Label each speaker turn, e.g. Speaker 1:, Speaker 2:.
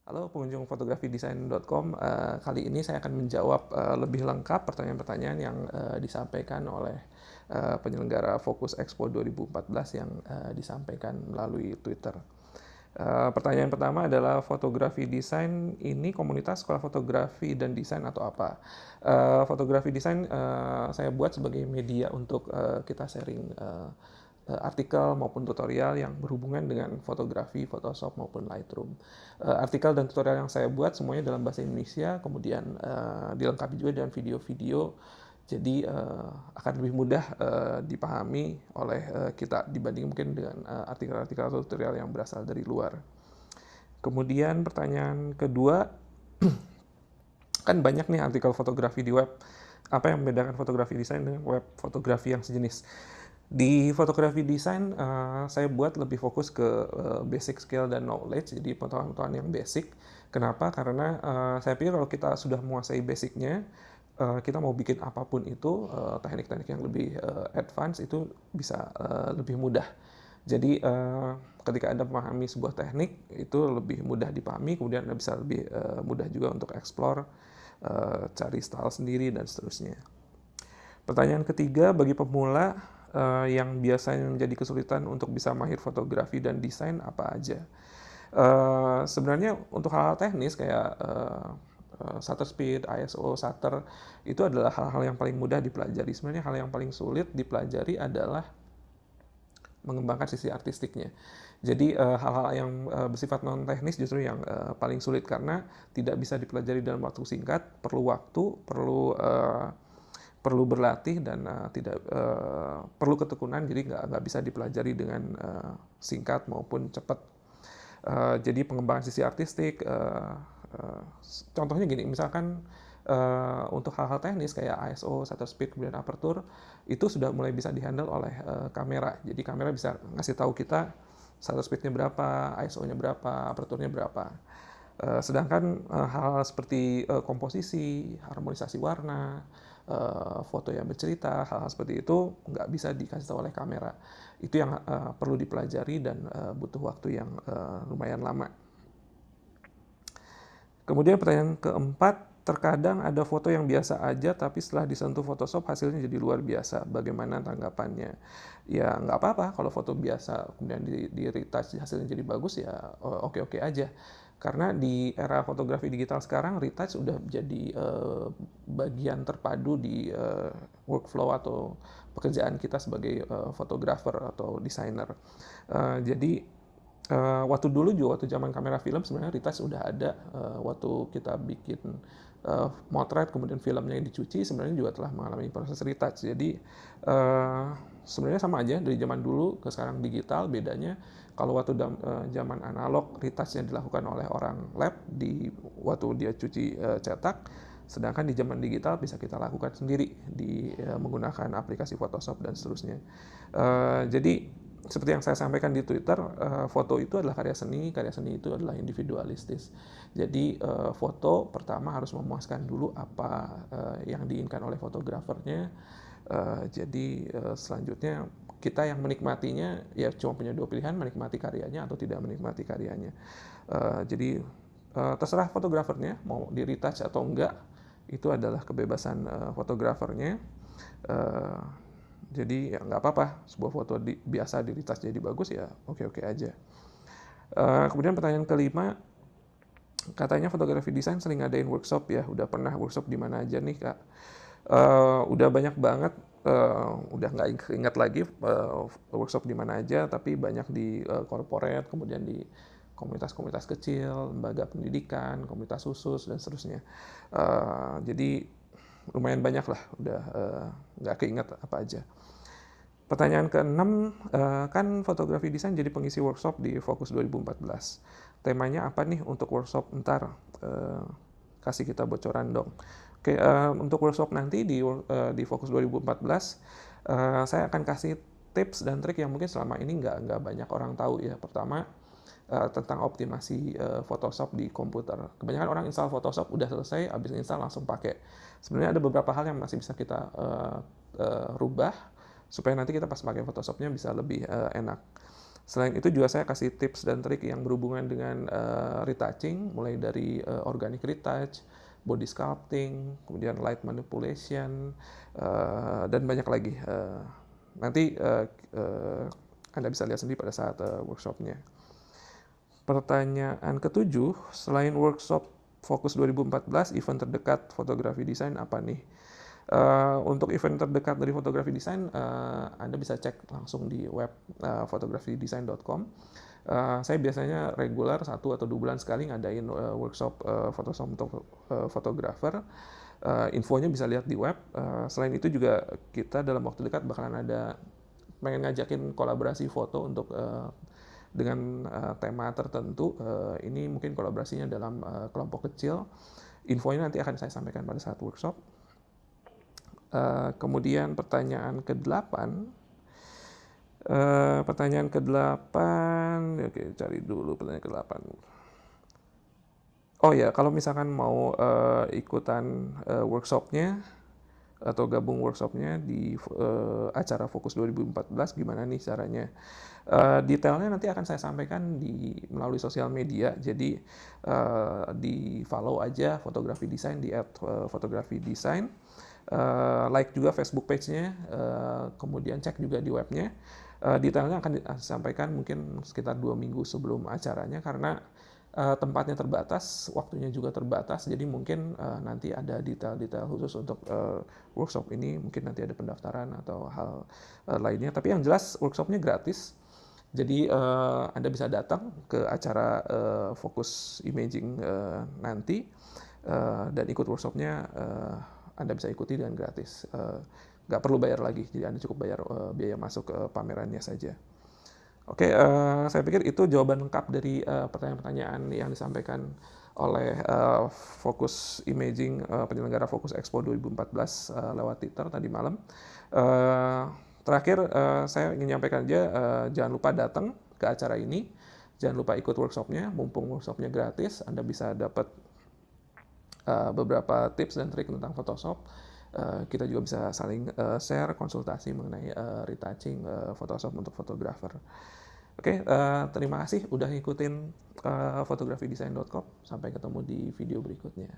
Speaker 1: Halo pengunjung fotografidesain.com, kali ini saya akan menjawab lebih lengkap pertanyaan-pertanyaan yang disampaikan oleh penyelenggara Focus Expo 2014 yang disampaikan melalui Twitter. Pertanyaan pertama adalah fotografi desain ini komunitas sekolah fotografi dan desain atau apa? Fotografi desain saya buat sebagai media untuk kita sharing artikel maupun tutorial yang berhubungan dengan fotografi, Photoshop maupun Lightroom. Artikel dan tutorial yang saya buat semuanya dalam bahasa Indonesia, kemudian dilengkapi juga dengan video-video, jadi akan lebih mudah dipahami oleh kita dibanding mungkin dengan artikel-artikel atau tutorial yang berasal dari luar. Kemudian pertanyaan kedua, kan banyak nih artikel fotografi di web. Apa yang membedakan fotografi desain dengan web fotografi yang sejenis? Di fotografi desain, saya buat lebih fokus ke basic skill dan knowledge, jadi pengetahuan-pengetahuan yang basic. Kenapa? Karena saya pikir kalau kita sudah menguasai basicnya, kita mau bikin apapun itu, teknik-teknik yang lebih advance itu bisa lebih mudah. Jadi ketika Anda memahami sebuah teknik, itu lebih mudah dipahami, kemudian Anda bisa lebih mudah juga untuk explore, cari style sendiri, dan seterusnya. Pertanyaan ketiga, bagi pemula yang biasanya menjadi kesulitan untuk bisa mahir fotografi dan desain apa aja? Sebenarnya untuk hal-hal teknis kayak shutter speed, ISO, shutter, itu adalah hal-hal yang paling mudah dipelajari. Sebenarnya hal yang paling sulit dipelajari adalah mengembangkan sisi artistiknya. Jadi hal-hal yang bersifat non teknis justru yang paling sulit karena tidak bisa dipelajari dalam waktu singkat, perlu waktu, perlu berlatih dan tidak perlu ketekunan, jadi nggak bisa dipelajari dengan singkat maupun cepat. Jadi pengembangan sisi artistik, contohnya gini, misalkan untuk hal-hal teknis kayak ISO, shutter speed, kemudian aperture, itu sudah mulai bisa dihandle oleh kamera. Jadi kamera bisa ngasih tahu kita shutter speed-nya berapa, ISO-nya berapa, aperture-nya berapa. Sedangkan hal-hal seperti komposisi, harmonisasi warna, foto yang bercerita, hal-hal seperti itu nggak bisa dikasih tahu oleh kamera. Itu yang perlu dipelajari dan butuh waktu yang lumayan lama. Kemudian pertanyaan keempat, terkadang ada foto yang biasa aja tapi setelah disentuh Photoshop hasilnya jadi luar biasa. Bagaimana tanggapannya? Ya nggak apa-apa kalau foto biasa kemudian di retouch hasilnya jadi bagus ya oke-oke aja. Karena di era fotografi digital sekarang retouch udah jadi bagian terpadu di workflow atau pekerjaan kita sebagai fotografer atau desainer. Jadi waktu dulu juga, waktu zaman kamera film sebenarnya retouch udah ada. Waktu kita bikin motret kemudian filmnya yang dicuci sebenarnya juga telah mengalami proses retouch. Jadi sebenarnya sama aja dari zaman dulu ke sekarang digital. Bedanya kalau waktu zaman analog retouch yang dilakukan oleh orang lab di waktu dia cuci cetak, sedangkan di zaman digital bisa kita lakukan sendiri di menggunakan aplikasi Photoshop dan seterusnya. Jadi seperti yang saya sampaikan di Twitter, foto itu adalah karya seni itu adalah individualistis. Jadi foto pertama harus memuaskan dulu apa yang diinginkan oleh fotografernya. Jadi selanjutnya kita yang menikmatinya ya cuma punya dua pilihan, menikmati karyanya atau tidak menikmati karyanya. Jadi terserah fotografernya mau di retouch atau enggak, itu adalah kebebasan fotografernya. Jadi ya nggak apa-apa, sebuah foto biasa di retouch jadi bagus ya oke-oke aja. Kemudian pertanyaan kelima, katanya fotografi desain sering ngadain workshop ya, udah pernah workshop di mana aja nih Kak? Udah banyak banget, udah nggak ingat lagi workshop di mana aja, tapi banyak di corporate, kemudian di komunitas-komunitas kecil, lembaga pendidikan, komunitas khusus, dan seterusnya. Jadi lumayan banyak lah, udah nggak keinget apa aja. Pertanyaan keenam, kan fotografi desain jadi pengisi workshop di Focus 2014. Temanya apa nih untuk workshop ntar? Kasih kita bocoran dong. Oke, untuk workshop nanti di Focus 2014, saya akan kasih tips dan trik yang mungkin selama ini nggak banyak orang tahu ya. Pertama, tentang optimasi Photoshop di komputer. Kebanyakan orang install Photoshop udah selesai, habis install langsung pakai. Sebenarnya ada beberapa hal yang masih bisa kita rubah supaya nanti kita pas pakai Photoshopnya bisa lebih enak. Selain itu juga saya kasih tips dan trik yang berhubungan dengan retouching, mulai dari organic retouch, body sculpting, kemudian light manipulation, dan banyak lagi. Nanti Anda bisa lihat sendiri pada saat workshopnya. Pertanyaan ketujuh, selain workshop Fokus 2014, event terdekat fotografi desain apa nih? Untuk event terdekat dari fotografi desain, Anda bisa cek langsung di web photographydesign.com. Saya biasanya regular 1 atau 2 bulan sekali ngadain workshop Photoshop untuk fotografer. Infonya bisa lihat di web. Selain itu juga kita dalam waktu dekat bakalan pengen ngajakin kolaborasi foto untuk dengan tema tertentu. Ini mungkin kolaborasinya dalam kelompok kecil. Infonya nanti akan saya sampaikan pada saat workshop. Kemudian pertanyaan ke-8. Oke, cari dulu pertanyaan ke-8. Oh ya, kalau misalkan mau ikutan workshopnya atau gabung workshopnya di acara Fokus 2014, gimana nih caranya? Detailnya nanti akan saya sampaikan melalui sosial media. Jadi di follow aja Fotografi Desain di @fotografidesign. Like juga Facebook page-nya, kemudian cek juga di webnya. Detailnya akan disampaikan mungkin sekitar 2 minggu sebelum acaranya, karena tempatnya terbatas, waktunya juga terbatas, jadi mungkin nanti ada detail-detail khusus untuk workshop ini, mungkin nanti ada pendaftaran atau hal lainnya. Tapi yang jelas workshopnya gratis, jadi Anda bisa datang ke acara Fokus Imaging nanti dan ikut workshopnya. Anda bisa ikuti dengan gratis, nggak perlu bayar lagi, jadi Anda cukup bayar biaya masuk ke pamerannya saja. Oke, saya pikir itu jawaban lengkap dari pertanyaan-pertanyaan yang disampaikan oleh Fokus Imaging, penyelenggara Fokus Expo 2014 lewat Twitter tadi malam. Terakhir, saya ingin menyampaikan aja, jangan lupa datang ke acara ini, jangan lupa ikut workshopnya, mumpung workshopnya gratis, Anda bisa dapat beberapa tips dan trik tentang Photoshop. Kita juga bisa saling share, konsultasi mengenai retouching Photoshop untuk fotografer. Oke, terima kasih udah ngikutin fotografidesign.com. Sampai ketemu di video berikutnya.